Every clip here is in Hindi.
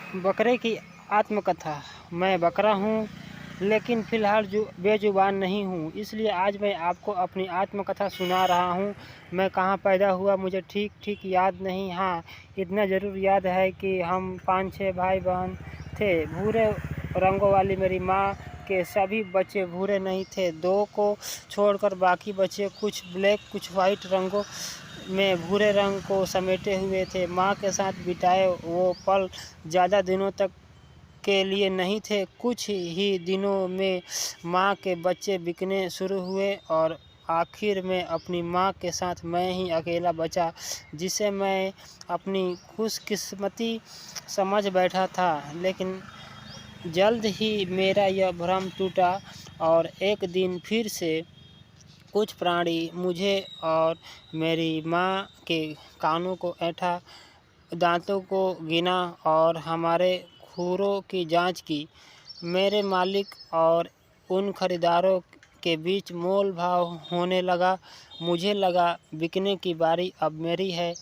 बकरे की आत्मकथा। मैं बकरा हूँ, लेकिन फ़िलहाल बेज़ुबान नहीं हूँ, इसलिए आज मैं आपको अपनी आत्मकथा सुना रहा हूँ। मैं कहाँ पैदा हुआ मुझे ठीक याद नहीं। हाँ, इतना ज़रूर याद है कि हम 5-6 भाई-बहन थे। भूरे रंगों वाली मेरी माँ के सभी बच्चे भूरे नहीं थे। 2 को छोड़कर बाकी बच्चे कुछ ब्लैक कुछ वाइट रंगों में भूरे रंग को समेटे हुए थे। माँ के साथ बिताए वो पल ज़्यादा दिनों तक के लिए नहीं थे। कुछ ही दिनों में माँ के बच्चे बिकने शुरू हुए और आखिर में अपनी माँ के साथ मैं ही अकेला बचा, जिसे मैं अपनी खुशकिस्मती समझ बैठा था। लेकिन जल्द ही मेरा यह भ्रम टूटा और एक दिन फिर से कुछ प्राणी मुझे और मेरी माँ के कानों को ऐंठा, दांतों को गिना और हमारे खुरों की जांच की। मेरे मालिक और उन खरीदारों के बीच मोल भाव होने लगा। मुझे लगा बिकने की बारी अब मेरी है,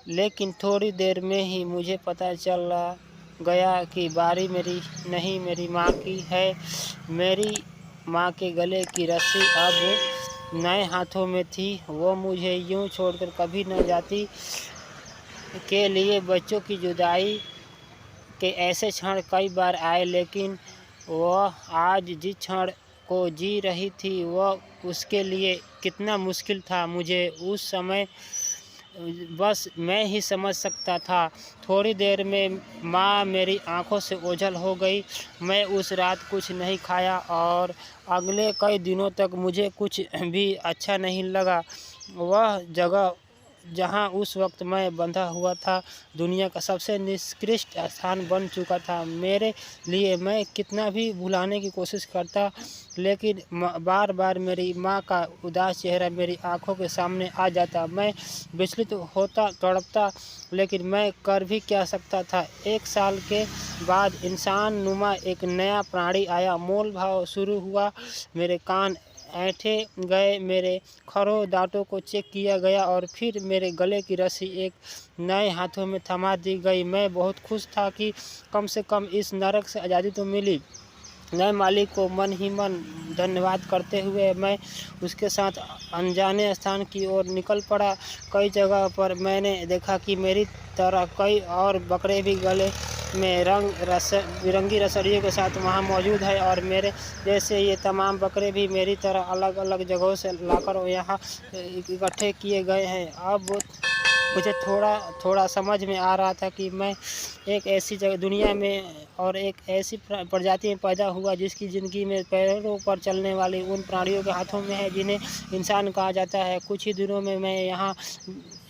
लेकिन थोड़ी देर में ही मुझे पता चला गया कि बारी मेरी नहीं, मेरी माँ की है। मेरी माँ के गले की रस्सी अब नए हाथों में थी। वो मुझे यूं छोड़कर कभी न जाती। के लिए बच्चों की जुदाई के ऐसे क्षण कई बार आए, लेकिन वह आज जिस क्षण को जी रही थी वह उसके लिए कितना मुश्किल था, मुझे उस समय बस मैं ही समझ सकता था। थोड़ी देर में माँ मेरी आंखों से ओझल हो गई। मैं उस रात कुछ नहीं खाया और अगले कई दिनों तक मुझे कुछ भी अच्छा नहीं लगा। वह जगह जहाँ उस वक्त मैं बंधा हुआ था, दुनिया का सबसे निकृष्ट स्थान बन चुका था मेरे लिए। मैं कितना भी भुलाने की कोशिश करता, लेकिन बार बार मेरी माँ का उदास चेहरा मेरी आंखों के सामने आ जाता। मैं विचलित होता, तड़पता, लेकिन मैं कर भी क्या सकता था। 1 साल के बाद इंसान नुमा एक नया प्राणी आया। मोल भाव शुरू हुआ। मेरे कान ऐंठे गए, मेरे खरों दांतों को चेक किया गया और फिर मेरे गले की रस्सी एक नए हाथों में थमा दी गई। मैं बहुत खुश था कि कम से कम इस नरक से आज़ादी तो मिली। नए मालिक को मन ही मन धन्यवाद करते हुए मैं उसके साथ अनजाने स्थान की ओर निकल पड़ा। कई जगह पर मैंने देखा कि मेरी तरह कई और बकरे भी गले में बिरंगी रसड़ियों के साथ वहाँ मौजूद है, और मेरे जैसे ये तमाम बकरे भी मेरी तरह अलग अलग जगहों से लाकर यहाँ इकट्ठे किए गए हैं। अब मुझे थोड़ा समझ में आ रहा था कि मैं एक ऐसी जगह दुनिया में और एक ऐसी प्रजाति में पैदा हुआ जिसकी ज़िंदगी में पैरों पर चलने वाली उन प्राणियों के हाथों में है जिन्हें इंसान कहा जाता है। कुछ ही दिनों में मैं यहाँ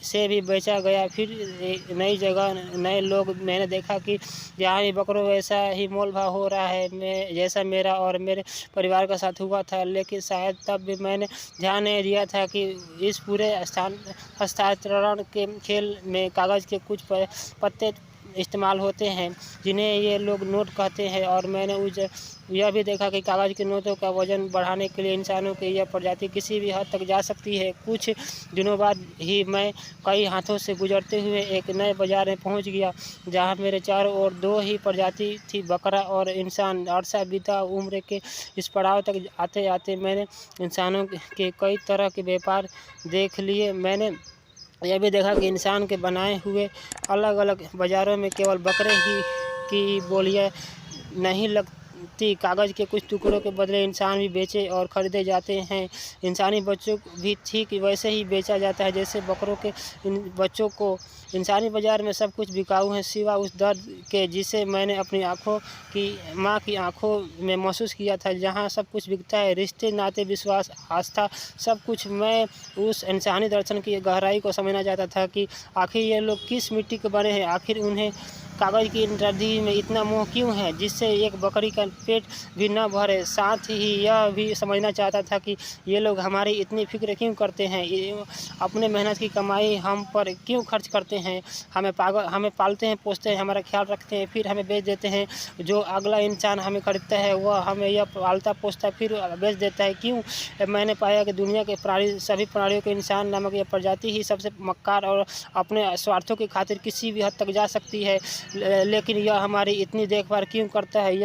से भी बेचा गया। फिर नई जगह, नए लोग। मैंने देखा कि यहाँ भी बकरों वैसा ही मोल भाव हो रहा है मैं जैसा मेरा और मेरे परिवार के साथ हुआ था। लेकिन शायद तब भी मैंने ध्यान नहीं दिया था कि इस पूरे हस्तांतरण के खेल में कागज़ के कुछ पत्ते इस्तेमाल होते हैं जिन्हें ये लोग नोट कहते हैं, और मैंने यह भी देखा कि कागज़ के नोटों का वज़न बढ़ाने के लिए इंसानों की यह प्रजाति किसी भी हद तक जा सकती है। कुछ दिनों बाद ही मैं कई हाथों से गुजरते हुए एक नए बाज़ार में पहुंच गया, जहां मेरे चारों ओर 2 ही प्रजाति थी, बकरा और इंसान। अरसा बीता। उम्र के इस पड़ाव तक आते आते मैंने इंसानों के कई तरह के व्यापार देख लिए। मैंने यह भी देखा कि इंसान के बनाए हुए अलग अलग बाज़ारों में केवल बकरे ही की बोलियां नहीं लगती। कागज़ के कुछ टुकड़ों के बदले इंसान भी बेचे और ख़रीदे जाते हैं। इंसानी बच्चों भी ठीक वैसे ही बेचा जाता है जैसे बकरों के इन बच्चों को। इंसानी बाज़ार में सब कुछ बिकाऊ है सिवा उस दर्द के जिसे मैंने अपनी माँ की आंखों में महसूस किया था। जहाँ सब कुछ बिकता है, रिश्ते, नाते, विश्वास, आस्था, सब कुछ। मैं उस इंसानी दर्शन की गहराई को समझना चाहता था कि आखिर ये लोग किस मिट्टी के बने हैं, आखिर उन्हें कागज़ की रद्दी में इतना मोह क्यों है जिससे एक बकरी का पेट भी न भरे। साथ ही यह भी समझना चाहता था कि ये लोग हमारी इतनी फिक्र क्यों करते हैं, अपने मेहनत की कमाई हम पर क्यों खर्च करते हैं, हमें पालते हैं, पोसते हैं, हमारा ख्याल रखते हैं, फिर हमें बेच देते हैं। जो अगला इंसान हमें खरीदता है वह हमें यह पालता पोसता है फिर बेच देता है, क्यों? मैंने पाया कि दुनिया के सभी प्राणियों के इंसान नामक यह प्रजाति ही सबसे मक्कार और अपने स्वार्थों की खातिर किसी भी हद तक जा सकती है। लेकिन यह हमारी इतनी देखभाल क्यों करता है,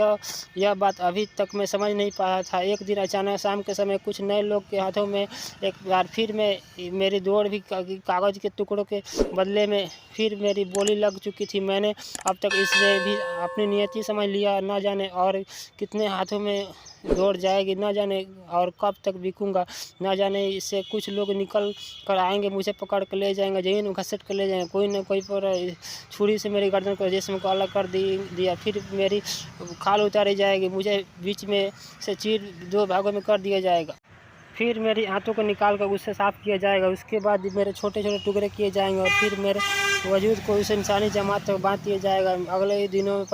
यह बात अभी तक मैं समझ नहीं पाया था। एक दिन अचानक शाम के समय कुछ नए लोग के हाथों में एक बार फिर मेरी दौड़ भी कागज़ के टुकड़ों के बदले में फिर मेरी बोली लग चुकी थी। मैंने अब तक इसमें भी अपनी नियति समझ लिया, न जाने और कितने हाथों में दौड़ जाएगी, न जाने और कब तक बिकूंगा, न जाने इससे कुछ लोग निकल कर आएंगे, मुझे पकड़ कर ले जाएंगे, जमीन में घसीट कर ले जाएंगे, कोई न कोई पर छुरी से मेरी गर्दन को जिस्म को अलग कर दिया, फिर मेरी खाल उतारी जाएगी, मुझे बीच में से चीर 2 भागों में कर दिया जाएगा, फिर मेरी आंतों को निकाल कर उससे साफ़ किया जाएगा, उसके बाद मेरे छोटे छोटे टुकड़े किए जाएंगे और फिर मेरे वजूद को उस इंसानी जमात तक बांट दिया जाएगा। अगले ही दिनों में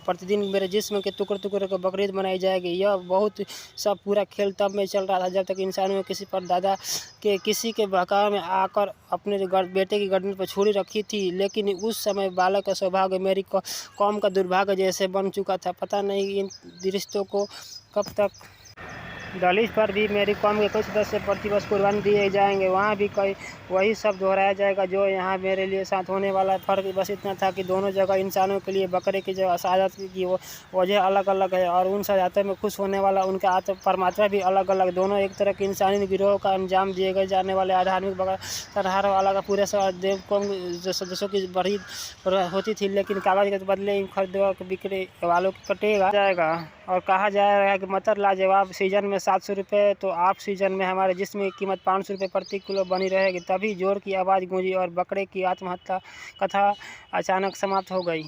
प्रतिदिन मेरे जिस्म के टुकड़े टुकड़े को बकरीद मनाई जाएगी। यह बहुत सब पूरा खेल तब में चल रहा था जब तक इंसानों में किसी पर दादा के किसी के बहकावे में आकर अपने बेटे की गर्दन पर छुरी रखी थी। लेकिन उस समय बालक का सौभाग्य मेरी कौम का दुर्भाग्य जैसे बन चुका था। पता नहीं इन रिश्तों को कब तक दहलीज पर भी मेरी कौम के कुछ सदस्य प्रतिवर्ष कुर्बानी दिए जाएंगे, वहाँ भी कई वही सब दोहराया जाएगा जो यहाँ मेरे लिए साथ होने वाला है। फ़र्क बस इतना था कि दोनों जगह इंसानों के लिए बकरे की जगह शहादत की वजह अलग अलग है और उन शहादतों में खुश होने वाला उनका आत्म परमात्मा भी अलग अलग। दोनों एक तरह के इंसानी गिरोह का अंजाम दिए गए जाने वाले आधार्मिक बकरा तरहार वाला का पूरे देव कौम सदस्यों की बड़ी होती थी, लेकिन कागज़ के बदले इन खरीदवा बिक्री वालों को कटेगा जाएगा और कहा जाएगा कि मटर लाजवाब सीजन में 700 रुपये तो ऑफ सीजन में हमारे जिस्म की कीमत 500 रुपये प्रति किलो बनी रहेगी। तभी जोर की आवाज़ गूंजी और बकरे की आत्महत्या कथा अचानक समाप्त हो गई।